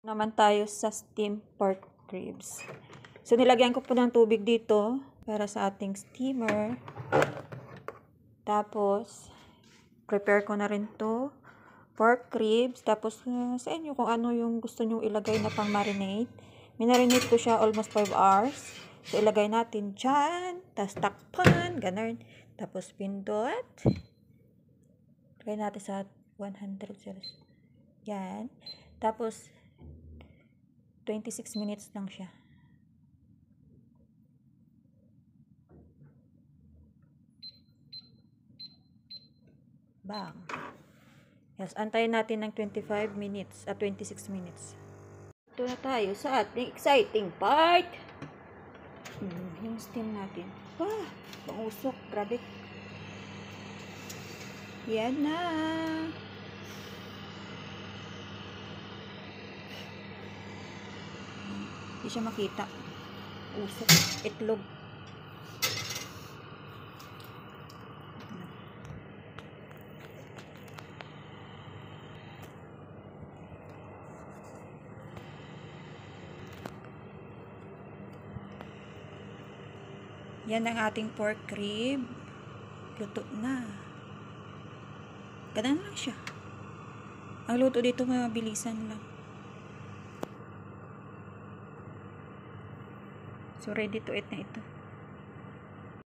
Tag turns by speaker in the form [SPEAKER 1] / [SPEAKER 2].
[SPEAKER 1] Naman tayo sa steamed pork ribs. So, nilagyan ko po ng tubig dito para sa ating steamer. Tapos, prepare ko na rin to pork ribs. Tapos, sa inyo kung ano yung gusto nyo ilagay na pang marinate. Minarinate ko siya almost 5 hours. So, ilagay natin dyan. Tapos, takpan. Ganun. Tapos, pindot. Ilagay natin sa 100 Celsius. Yan. Tapos, 26 minutes lang siya. Bang. Yes, antayin natin ng 25 minutes at 26 minutes. Ito na tayo sa ating exciting part. Yung steam natin. Wah, pangusok. Grabe. Yan na. Hindi siya makita. Usok. Itlog. Yan ang ating pork rib. Luto na. Ganun lang siya. Ang luto dito mabilisan lang. So, ready to eat na ito.